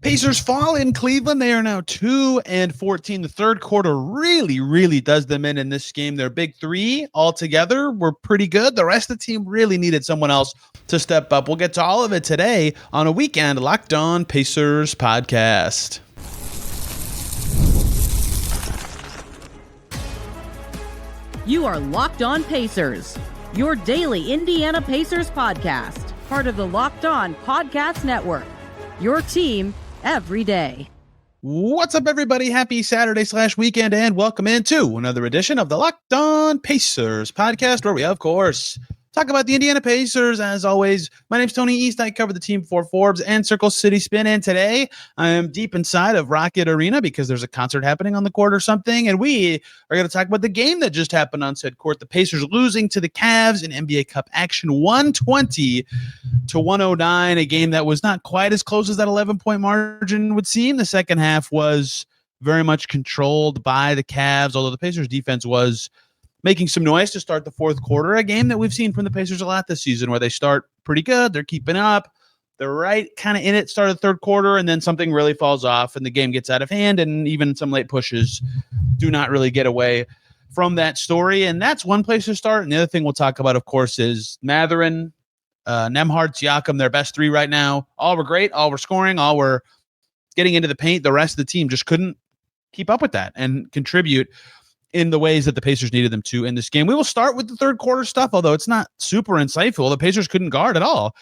Pacers fall in Cleveland. They are now 2-14. The third quarter really does them in this game. Their big three altogether were pretty good. The rest of the team really needed someone else to step up. We'll get to all of it today on a Weekend Locked On Pacers podcast. You are Locked On Pacers, your daily Indiana Pacers podcast, part of the Locked On Podcast Network, your team every day. What's up, everybody? Happy Saturday/weekend, and welcome into another edition of the Locked On Pacers podcast, where we, of course, talk about the Indiana Pacers. As always, my name's Tony East. I cover the team for Forbes and Circle City Spin, and today I am deep inside of Rugiet Arena because there's a concert happening on the court or something, and we are going to talk about the game that just happened on said court. The Pacers losing to the Cavs in NBA Cup action, 120-109, a game that was not quite as close as that 11-point margin would seem. The second half was very much controlled by the Cavs, although the Pacers defense was making some noise to start the fourth quarter, a game that we've seen from the Pacers a lot this season, where they start pretty good, they're keeping up, they're right kind of in it, start of the third quarter, and then something really falls off and the game gets out of hand, and even some late pushes do not really get away from that story. And that's one place to start. And the other thing we'll talk about, of course, is Mathurin, Nembhard, Siakam, their best three right now. All were great, all were scoring, all were getting into the paint. The rest of the team just couldn't keep up with that and contribute in the ways that the Pacers needed them to in this game. We will start with the third quarter stuff, although it's not super insightful. The Pacers couldn't guard at all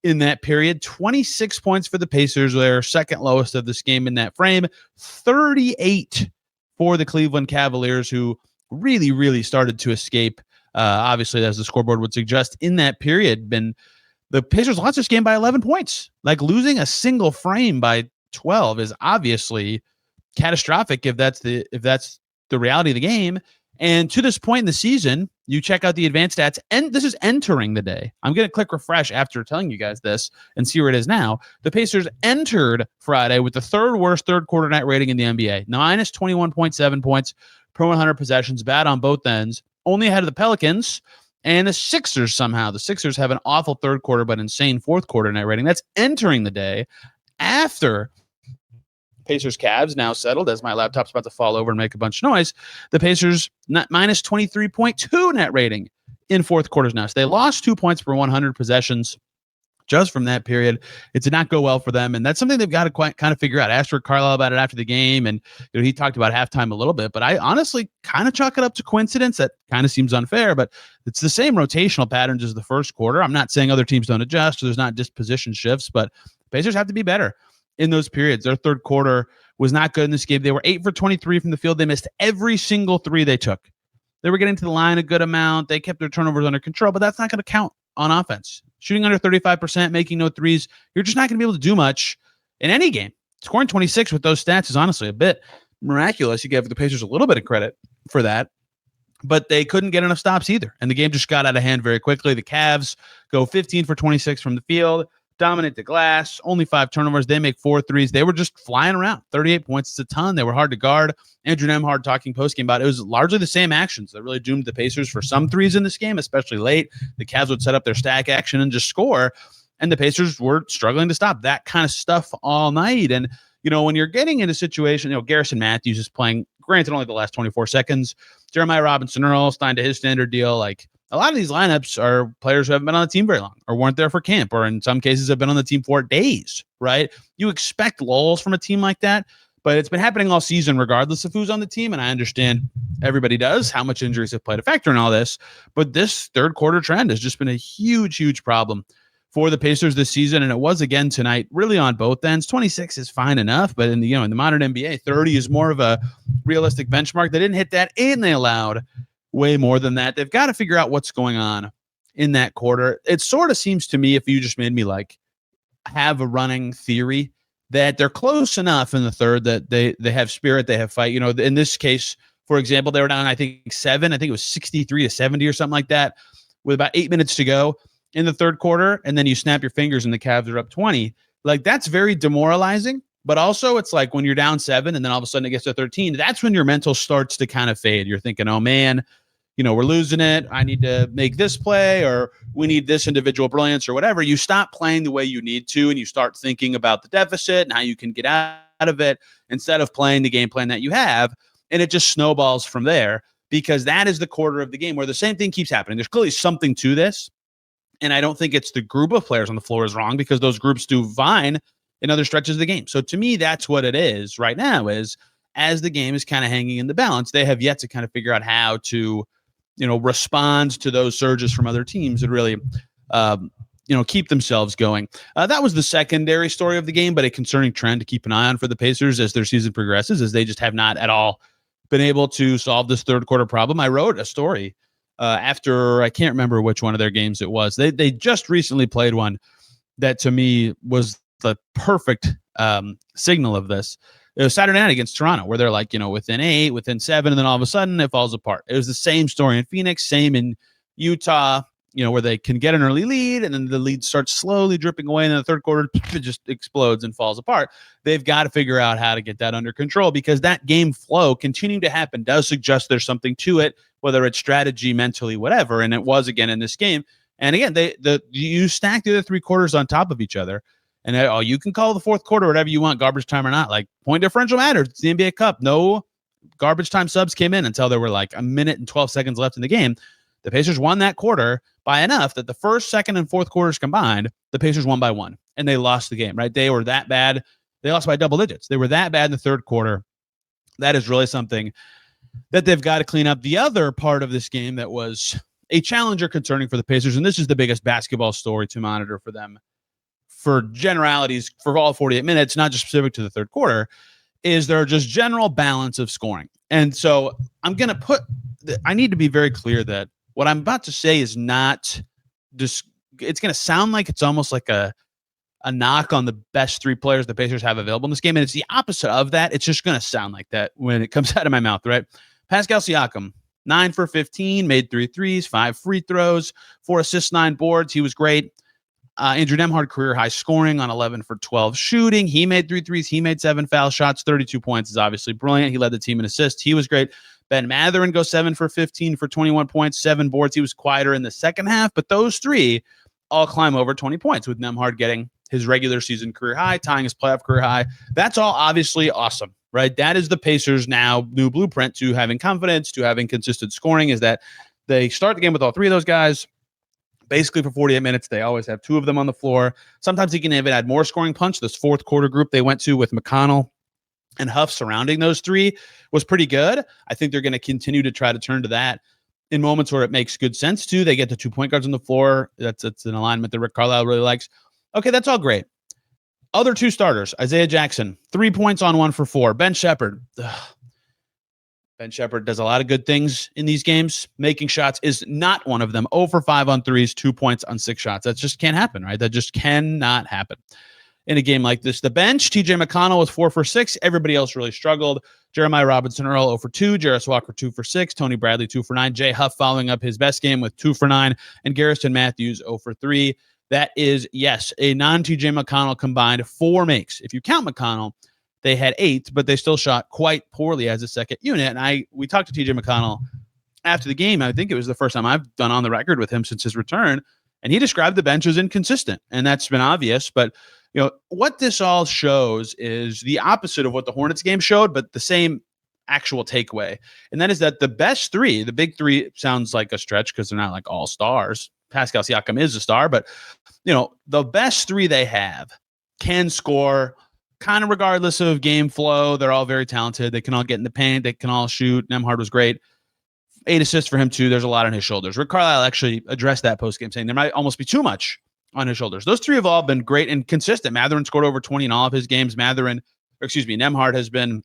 in that period. 26 points for the Pacers, their second lowest of this game in that frame. 38 for the Cleveland Cavaliers, who really started to escape, obviously, as the scoreboard would suggest, in that period. The Pacers lost this game by 11 points. Like, losing a single frame by 12 is obviously catastrophic if that's the reality of the game. And to this point in the season, you check out the advanced stats, and this is entering the day. I'm going to click refresh after telling you guys this and see where it is now. The Pacers entered Friday with the third worst third quarter net rating in the NBA, minus 21.7 points per 100 possessions, bad on both ends, only ahead of the Pelicans and the Sixers somehow. The Sixers have an awful third quarter but insane fourth quarter net rating. That's entering the day after Pacers Cavs now settled, as my laptop's about to fall over and make a bunch of noise. The Pacers minus 23.2 net rating in fourth quarters now. So they lost 2 points per 100 possessions just from that period. It did not go well for them, and that's something they've got to kind of figure out. I asked Rick Carlisle about it after the game, and he talked about halftime a little bit, but I honestly kind of chalk it up to coincidence. That kind of seems unfair, but it's the same rotational patterns as the first quarter. I'm not saying other teams don't adjust or there's not disposition shifts, but Pacers have to be better in those periods. Their third quarter was not good in this game. They were 8 for 23 from the field. They missed every single three they took. They were getting to the line a good amount. They kept their turnovers under control, but that's not going to count on offense. Shooting under 35%, making no threes, you're just not going to be able to do much in any game. Scoring 26 with those stats is honestly a bit miraculous. You give the Pacers a little bit of credit for that, but they couldn't get enough stops either, and the game just got out of hand very quickly. The Cavs go 15 for 26 from the field, dominate the glass, only 5 turnovers. They make 4 threes. They were just flying around. 38 points is a ton. They were hard to guard. Andrew Nembhard talking postgame about it was largely the same actions that really doomed the Pacers for some threes in this game, especially late. The Cavs would set up their stack action and just score, and the Pacers were struggling to stop that kind of stuff all night. And, when you're getting in a situation, Garrison Matthews is playing, granted, only the last 24 seconds. Jeremiah Robinson-Earl signed to his standard deal. Like, a lot of these lineups are players who haven't been on the team very long or weren't there for camp, or in some cases have been on the team for days, right? You expect lulls from a team like that, but it's been happening all season regardless of who's on the team, and I understand everybody does, how much injuries have played a factor in all this, but this third quarter trend has just been a huge problem for the Pacers this season, and it was again tonight, really on both ends. 26 is fine enough, but in the modern NBA, 30 is more of a realistic benchmark. They didn't hit that, and they allowed way more than that. They've got to figure out what's going on in that quarter. It sort of seems to me, if you just made me have a running theory, that they're close enough in the third that they have spirit, they have fight. In this case, for example, they were down, I think 7. I think it was 63-70 or something like that, with about 8 minutes to go in the third quarter, and then you snap your fingers and the Cavs are up 20. Like, that's very demoralizing. But also, it's like when you're down 7 and then all of a sudden it gets to 13, that's when your mental starts to kind of fade. You're thinking, oh man, we're losing it. I need to make this play, or we need this individual brilliance or whatever. You stop playing the way you need to, and you start thinking about the deficit and how you can get out of it instead of playing the game plan that you have. And it just snowballs from there, because that is the quarter of the game where the same thing keeps happening. There's clearly something to this. And I don't think it's the group of players on the floor is wrong, because those groups do fine in other stretches of the game. So to me, that's what it is right now, is as the game is kind of hanging in the balance, they have yet to kind of figure out how to, respond to those surges from other teams and really, keep themselves going. That was the secondary story of the game, but a concerning trend to keep an eye on for the Pacers as their season progresses, is they just have not at all been able to solve this third quarter problem. I wrote a story after, I can't remember which one of their games it was. They just recently played one that to me was the perfect signal of this. It was Saturday night against Toronto, where they're like, within 8, within 7, and then all of a sudden it falls apart. It was the same story in Phoenix, same in Utah, where they can get an early lead and then the lead starts slowly dripping away, and in the third quarter it just explodes and falls apart. They've got to figure out how to get that under control, because that game flow continuing to happen does suggest there's something to it, whether it's strategy, mentally, whatever. And it was again in this game. And again, you stack the other 3 quarters on top of each other. And you can call the fourth quarter whatever you want, garbage time or not. Like, point differential matters. It's the NBA Cup. No garbage time subs came in until there were like a minute and 12 seconds left in the game. The Pacers won that quarter by enough that the first, second, and fourth quarters combined, the Pacers won by 1, and they lost the game, right? They were that bad. They lost by double digits. They were that bad in the third quarter. That is really something that they've got to clean up. The other part of this game that was a challenger concerning for the Pacers, and this is the biggest basketball story to monitor for them, for generalities for all 48 minutes, not just specific to the third quarter, is their just general balance of scoring. And so I need to be very clear that what I'm about to say is not just, it's going to sound like it's almost like a knock on the best 3 players the Pacers have available in this game. And it's the opposite of that. It's just going to sound like that when it comes out of my mouth, right? Pascal Siakam, 9 for 15, made 3 threes, 5 free throws, 4 assists, 9 boards. He was great. Andrew Nembhard, career high scoring on 11 for 12 shooting. He made 3 threes. He made 7 foul shots. 32 points is obviously brilliant. He led the team in assists. He was great. Ben Mathurin goes 7 for 15 for 21 points, 7 boards. He was quieter in the second half, but those 3 all climb over 20 points, with Nembhard getting his regular season career high, tying his playoff career high. That's all obviously awesome, right? That is the Pacers' now new blueprint to having confidence, to having consistent scoring, is that they start the game with all 3 of those guys. Basically, for 48 minutes, they always have 2 of them on the floor. Sometimes he can even add more scoring punch. This fourth quarter group they went to with McConnell and Huff surrounding those 3 was pretty good. I think they're going to continue to try to turn to that in moments where it makes good sense to. They get the 2 point guards on the floor. That's an alignment that Rick Carlisle really likes. Okay, that's all great. Other 2 starters, Isaiah Jackson, 3 points on 1 for 4. Ben Shepherd. Ben Shepherd does a lot of good things in these games. Making shots is not one of them. 0 for 5 on threes, 2 points on 6 shots. That just can't happen, right? That just cannot happen in a game like this. The bench, TJ McConnell was 4 for 6. Everybody else really struggled. Jeremiah Robinson-Earl 0 for 2. Jarris Walker 2 for 6. Tony Bradley 2 for 9. Jay Huff following up his best game with 2 for 9. And Garrison Matthews 0 for 3. That is, yes, a non-TJ McConnell combined 4 makes. If you count McConnell, they had 8, but they still shot quite poorly as a second unit. And we talked to TJ McConnell after the game. I think it was the first time I've done on the record with him since his return. And he described the bench as inconsistent. And that's been obvious. But what this all shows is the opposite of what the Hornets game showed, but the same actual takeaway. And that is that the best 3, the big 3, sounds like a stretch because they're not like all stars. Pascal Siakam is a star, but the best 3 they have can score kind of regardless of game flow. They're all very talented. They can all get in the paint. They can all shoot. Nembhard was great. 8 assists for him too. There's a lot on his shoulders. Rick Carlisle actually addressed that post-game, saying there might almost be too much on his shoulders. Those 3 have all been great and consistent. Mathurin scored over 20 in all of his games. Nembhard has been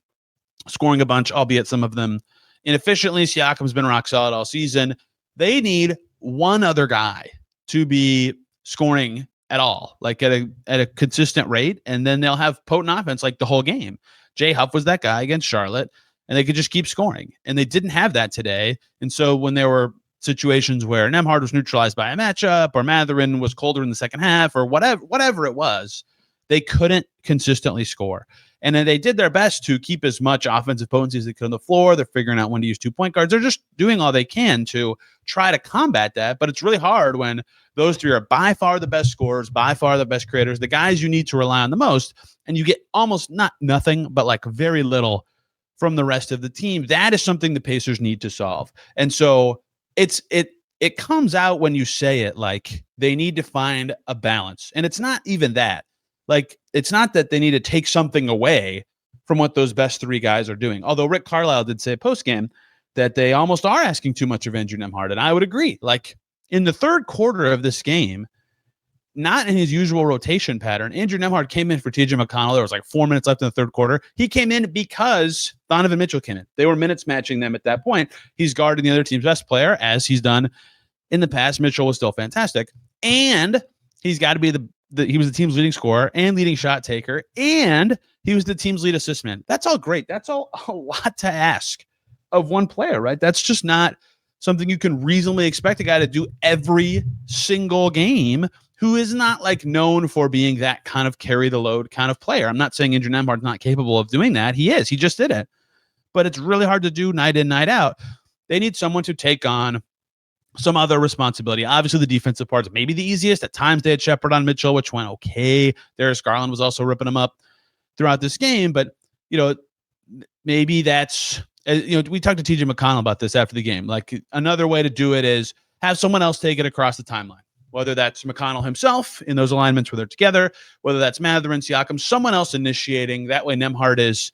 scoring a bunch, albeit some of them inefficiently. Siakam's been rock solid all season. They need one other guy to be scoring at all, like at a consistent rate, and then they'll have potent offense like the whole game. Jay Huff was that guy against Charlotte, and they could just keep scoring. And they didn't have that today. And so when there were situations where Nembhard was neutralized by a matchup, or Mathurin was colder in the second half, or whatever it was, they couldn't consistently score. And then they did their best to keep as much offensive potency as they could on the floor. They're figuring out when to use 2 point guards. They're just doing all they can to try to combat that. But it's really hard when those three are by far the best scorers, by far the best creators, the guys you need to rely on the most. And you get almost not nothing, but like very little from the rest of the team. That is something the Pacers need to solve. And so it comes out when you say it, like they need to find a balance. And it's not even that. Like, it's not that they need to take something away from what those best three guys are doing. Although Rick Carlisle did say post-game that they almost are asking too much of Andrew Nembhard. And I would agree. Like, in the third quarter of this game, not in his usual rotation pattern, Andrew Nembhard came in for TJ McConnell. There was like 4 minutes left in the third quarter. He came in because Donovan Mitchell came in. They were minutes matching them at that point. He's guarding the other team's best player, as he's done in the past. Mitchell was still fantastic. And he's got to be he was the team's leading scorer and leading shot taker, and he was the team's lead assist man. That's all great. That's all a lot to ask of one player, right? That's just not something you can reasonably expect a guy to do every single game who is not like known for being that kind of carry the load kind of player. I'm not saying Andrew Nembhard's not capable of doing that. He is. He just did it. But it's really hard to do night in, night out. They need someone to take on some other responsibility. Obviously, the defensive part's maybe the easiest. At times, they had Shepard on Mitchell, which went okay. Darius Garland was also ripping him up throughout this game. But, maybe that's, we talked to TJ McConnell about this after the game. Like, another way to do it is have someone else take it across the timeline, whether that's McConnell himself in those alignments where they're together, whether that's Mathurin, Siakam, someone else initiating. That way, Nembhard is,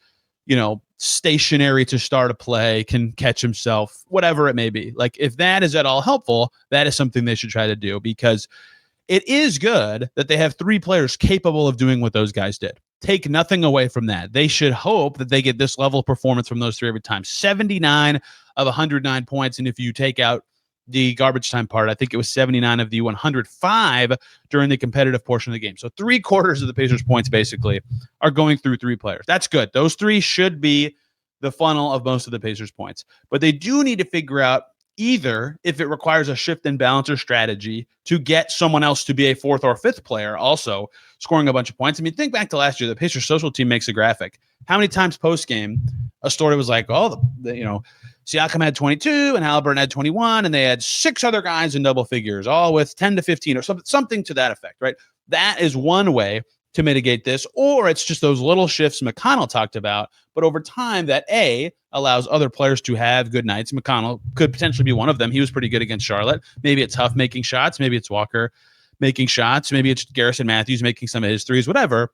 stationary to start a play, can catch himself, whatever it may be. Like, if that is at all helpful, that is something they should try to do, because it is good that they have three players capable of doing what those guys did. Take nothing away from that. They should hope that they get this level of performance from those three every time. 79 of 109 points. And if you take out the garbage time part, I think it was 79 of the 105 during the competitive portion of the game. So 3/4 of the Pacers' points basically are going through three players. That's good. Those three should be the funnel of most of the Pacers' points. But they do need to figure out either if it requires a shift in balance or strategy to get someone else to be a fourth or fifth player also scoring a bunch of points. I mean, think back to last year. The Pacers social team makes a graphic. How many times post-game a story was like, Siakam had 22 and Haliburton had 21, and they had 6 other guys in double figures, all with 10 to 15 or something to that effect, right? That is one way to mitigate this, or it's just those little shifts McConnell talked about, but over time that allows other players to have good nights. McConnell could potentially be one of them. He was pretty good against Charlotte. Maybe it's Huff making shots. Maybe it's Walker making shots. Maybe it's Garrison Matthews making some of his threes, whatever.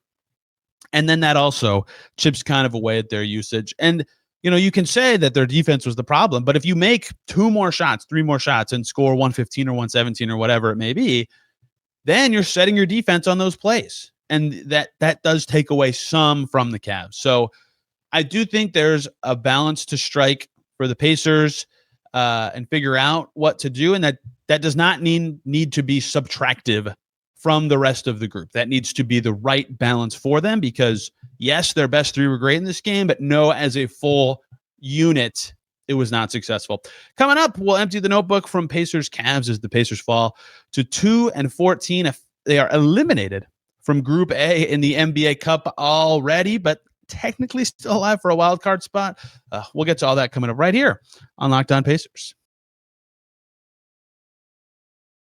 And then that also chips kind of away at their usage. And you can say that their defense was the problem, but if you make 2 more shots, 3 more shots, and score 115 or 117 or whatever it may be, then you're setting your defense on those plays. And that does take away some from the Cavs. So I do think there's a balance to strike for the Pacers and figure out what to do. And that does not need to be subtractive from the rest of the group. That needs to be the right balance for them, because yes, their best three were great in this game, but no, as a full unit, it was not successful. Coming up, we'll empty the notebook from Pacers Cavs as the Pacers fall to 2-14. If they are eliminated from Group A in the NBA Cup already, but technically still alive for a wild card spot. We'll get to all that coming up right here on Locked On Pacers.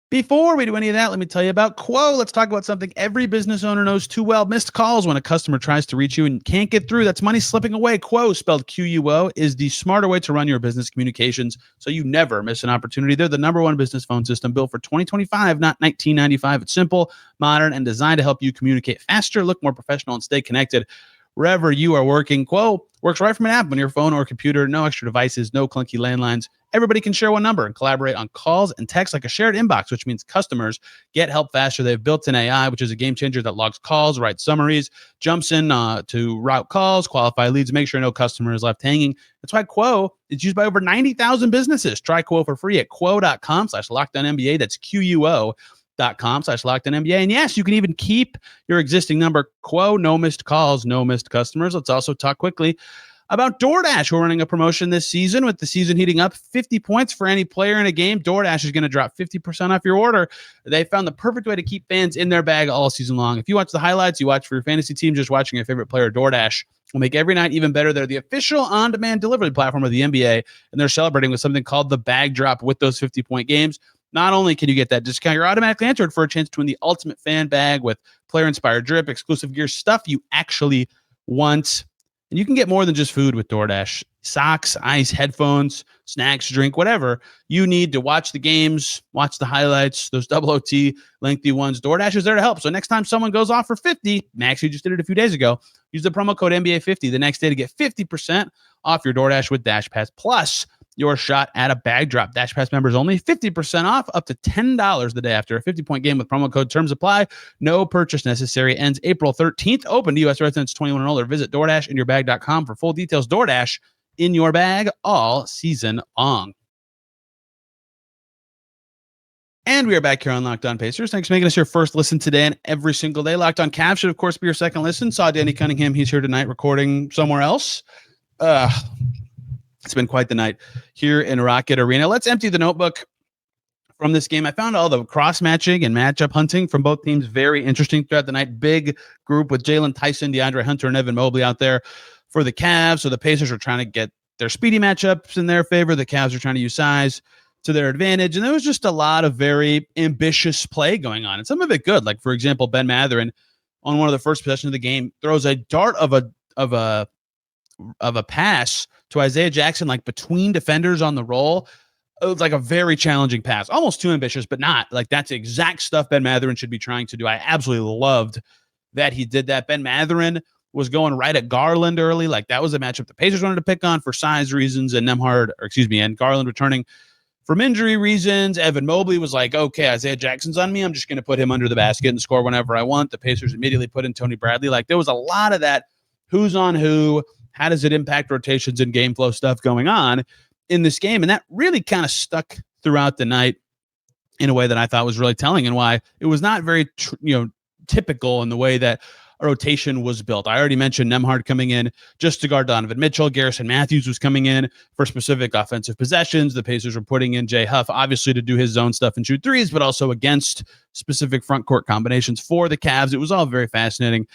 Before we do any of that, let me tell you about Quo. Let's talk about something every business owner knows too well. Missed calls when a customer tries to reach you and can't get through. That's money slipping away. Quo, spelled Quo, is the smarter way to run your business communications so you never miss an opportunity. They're the #1 business phone system built for 2025, not 1995. It's simple, modern, and designed to help you communicate faster, look more professional, and stay connected wherever you are working. Quo works right from an app on your phone or computer. No extra devices, no clunky landlines. Everybody can share one number and collaborate on calls and texts like a shared inbox, which means customers get help faster. They've built an AI, which is a game changer that logs calls, writes summaries, jumps in to route calls, qualify leads, make sure no customer is left hanging. That's why Quo is used by over 90,000 businesses. Try Quo for free at quo.com/LockedOnNBA. That's QUO.com/LockedOnNBA. And yes, you can even keep your existing number. Quo, no missed calls, no missed customers. Let's also talk quickly about DoorDash. We're running a promotion this season. With the season heating up, 50 points for any player in a game. DoorDash is going to drop 50% off your order. They found the perfect way to keep fans in their bag all season long. If you watch the highlights, you watch for your fantasy team, just watching your favorite player, DoorDash will make every night even better. They're the official on-demand delivery platform of the NBA, and they're celebrating with something called the Bag Drop with those 50-point games. Not only can you get that discount, you're automatically entered for a chance to win the ultimate fan bag with player-inspired drip, exclusive gear, stuff you actually want. And you can get more than just food with DoorDash. Socks, ice, headphones, snacks, drink, whatever you need to watch the games, watch the highlights, those double OT lengthy ones. DoorDash is there to help. So next time someone goes off for 50, Max, you just did it a few days ago, use the promo code NBA50 the next day to get 50% off your DoorDash with Dash Pass, plus your shot at a bag drop. Dash Pass members only, 50% off, up to $10 the day after a 50-point game with promo code. Terms apply. No purchase necessary. Ends April 13th. Open to U.S. residents 21 and older. Visit DoorDashinYourBag.com for full details. DoorDash in your bag all season long. And we are back here on Locked On Pacers. Thanks for making us your first listen today and every single day. Locked On Cavs should, of course, be your second listen. Saw Danny Cunningham. He's here tonight recording somewhere else. It's been quite the night here in Rugiet Arena. Let's empty the notebook from this game. I found all the cross-matching and matchup hunting from both teams very interesting throughout the night. Big group with Jalen Tyson, DeAndre Hunter, and Evan Mobley out there for the Cavs. So the Pacers are trying to get their speedy matchups in their favor. The Cavs are trying to use size to their advantage. And there was just a lot of very ambitious play going on. And some of it good. Like, for example, Ben Mathurin on one of the first possessions of the game throws a dart of a pass to Isaiah Jackson, like between defenders on the roll. It was like a very challenging pass, almost too ambitious, but not. Like, that's the exact stuff Ben Mathurin should be trying to do. I absolutely loved that he did that. Ben Mathurin was going right at Garland early. Like, that was a matchup the Pacers wanted to pick on for size reasons, and and Garland returning from injury reasons. Evan Mobley was like, okay, Isaiah Jackson's on me. I'm just going to put him under the basket and score whenever I want. The Pacers immediately put in Tony Bradley. Like, there was a lot of that who's on who, how does it impact rotations and game flow stuff going on in this game? And that really kind of stuck throughout the night in a way that I thought was really telling, and why it was not very, typical in the way that a rotation was built. I already mentioned Nembhard coming in just to guard Donovan Mitchell. Garrison Matthews was coming in for specific offensive possessions. The Pacers were putting in Jay Huff, obviously, to do his zone stuff and shoot threes, but also against specific front court combinations for the Cavs. It was all very fascinating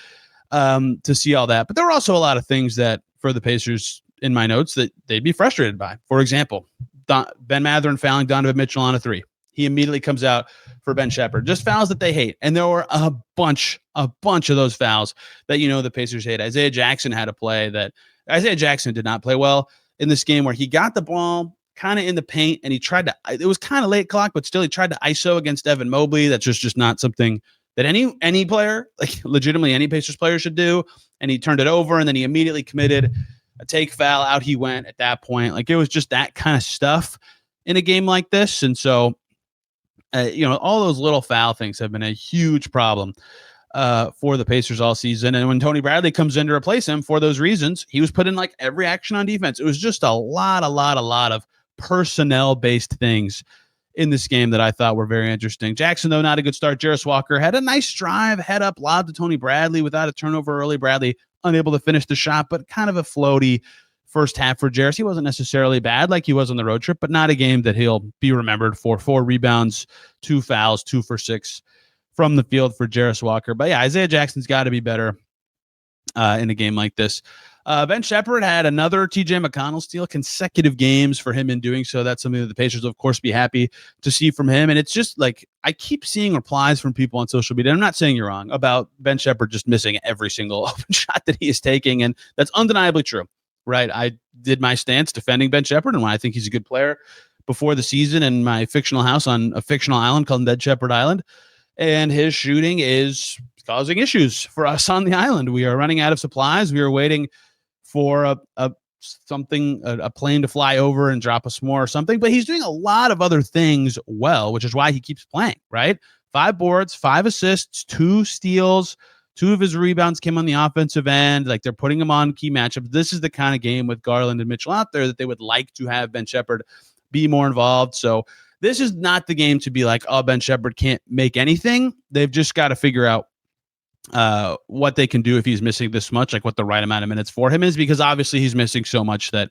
to see all that. But there were also a lot of things that, for the Pacers, in my notes, that they'd be frustrated by. For example, Ben Mathurin fouling Donovan Mitchell on a three. He immediately comes out for Ben Shepherd. Just fouls that they hate. And there were a bunch of those fouls that the Pacers hate. Isaiah Jackson had a play that Isaiah Jackson did not play well in this game, where he got the ball kind of in the paint and he tried to, it was kind of late clock, but still he tried to ISO against Evan Mobley. That's just not something that any player, like legitimately any Pacers player, should do. And he turned it over, and then he immediately committed a take foul. Out he went at that point. Like, it was just that kind of stuff in a game like this. And so, all those little foul things have been a huge problem for the Pacers all season. And when Tony Bradley comes in to replace him for those reasons, he was put in like every action on defense. It was just a lot of personnel-based things in this game that I thought were very interesting. Jackson, though, not a good start. Jarris Walker had a nice drive, head up, lob to Tony Bradley without a turnover early. Bradley unable to finish the shot, but kind of a floaty first half for Jarris. He wasn't necessarily bad like he was on the road trip, but not a game that he'll be remembered for. 4 rebounds, 2 fouls, 2 for 6 from the field for Jarris Walker. But yeah, Isaiah Jackson's got to be better in a game like this. Ben Shepherd had another TJ McConnell steal, consecutive games for him in doing so. That's something that the Pacers will, of course, be happy to see from him. And it's just like, I keep seeing replies from people on social media. I'm not saying you're wrong about Ben Shepherd just missing every single open shot that he is taking. And that's undeniably true, right? I did my stance defending Ben Shepherd and why I think he's a good player before the season in my fictional house on a fictional island called Dead Shepherd Island. And his shooting is causing issues for us on the island. We are running out of supplies. We are waiting for a plane to fly over and drop us more or something, but he's doing a lot of other things well, which is why he keeps playing, right? 5 boards, 5 assists, 2 steals, 2 of his rebounds came on the offensive end. Like, they're putting him on key matchups. This is the kind of game with Garland and Mitchell out there that they would like to have Ben Shepherd be more involved. So this is not the game to be like, oh, Ben Shepherd can't make anything. They've just got to figure out what they can do if he's missing this much, like what the right amount of minutes for him is, because obviously he's missing so much that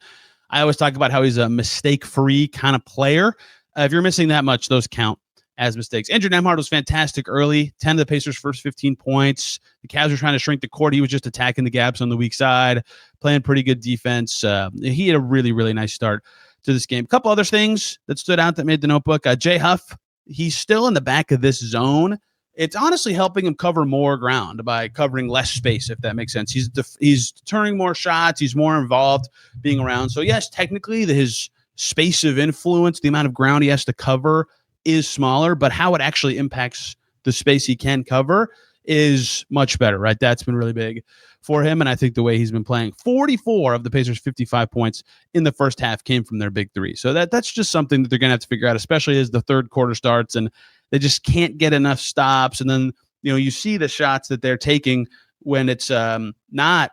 I always talk about how he's a mistake-free kind of player. If you're missing that much, those count as mistakes. Andrew Nembhard was fantastic early, 10 of the Pacers' first 15 points. The Cavs were trying to shrink the court. He was just attacking the gaps on the weak side, playing pretty good defense. He had a really, really nice start to this game. A couple other things that stood out that made the notebook. Jay Huff, he's still in the back of this zone. It's honestly helping him cover more ground by covering less space, if that makes sense. He's turning more shots. He's more involved being around. So, yes, technically his space of influence, the amount of ground he has to cover is smaller, but how it actually impacts the space he can cover is much better, right? That's been really big for him, and I think the way he's been playing, 44 of the Pacers' 55 points in the first half came from their big three. So that's just something that they're going to have to figure out, especially as the third quarter starts and they just can't get enough stops. And then, you see the shots that they're taking when it's not,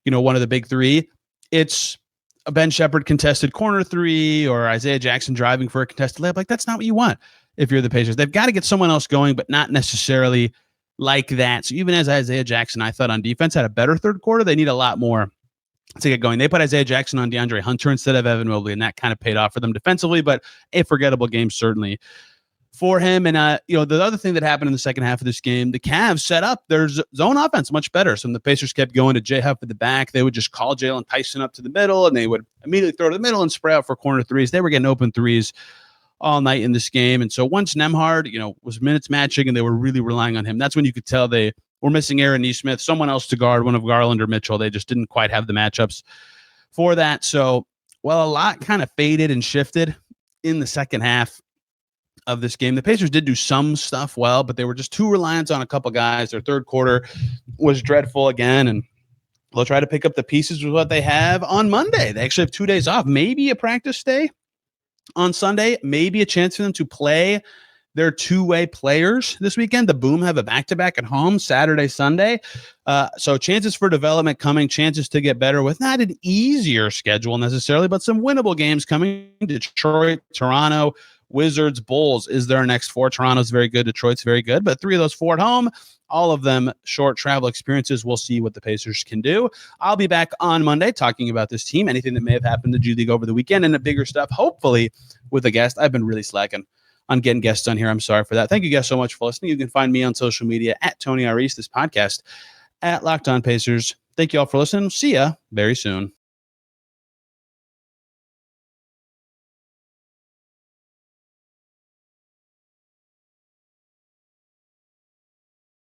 one of the big three. It's a Ben Shepherd contested corner three or Isaiah Jackson driving for a contested layup. Like, that's not what you want if you're the Pacers. They've got to get someone else going, but not necessarily like that. So even as Isaiah Jackson, I thought on defense had a better third quarter, they need a lot more to get going. They put Isaiah Jackson on DeAndre Hunter instead of Evan Mobley, and that kind of paid off for them defensively, but a forgettable game certainly for him. And, the other thing that happened in the second half of this game, the Cavs set up their zone offense much better. So when the Pacers kept going to J Huff at the back, they would just call Jalen Tyson up to the middle, and they would immediately throw to the middle and spray out for corner threes. They were getting open threes all night in this game. And so once Nembhard, was minutes matching and they were really relying on him, that's when you could tell they were missing Aaron Nesmith, someone else to guard, one of Garland or Mitchell. They just didn't quite have the matchups for that. So, a lot kind of faded and shifted in the second half of this game. The Pacers did do some stuff well, but they were just too reliant on a couple guys. Their third quarter was dreadful again, and they'll try to pick up the pieces with what they have on Monday. They actually have 2 days off, maybe a practice day on Sunday, maybe a chance for them to play their two-way players this weekend. The Boom have a back-to-back at home, Saturday, Sunday. So chances for development coming, chances to get better with not an easier schedule necessarily, but some winnable games coming. Detroit, Toronto, Wizards, Bulls is their next four. Toronto's very good. Detroit's very good. But 3 of those 4 at home, all of them short travel experiences. We'll see what the Pacers can do. I'll be back on Monday talking about this team, anything that may have happened to G League over the weekend, and the bigger stuff, hopefully with a guest. I've been really slacking on getting guests on here. I'm sorry for that. Thank you guys so much for listening. You can find me on social media at Tony R. East, this podcast at Locked On Pacers. Thank you all for listening. See ya very soon.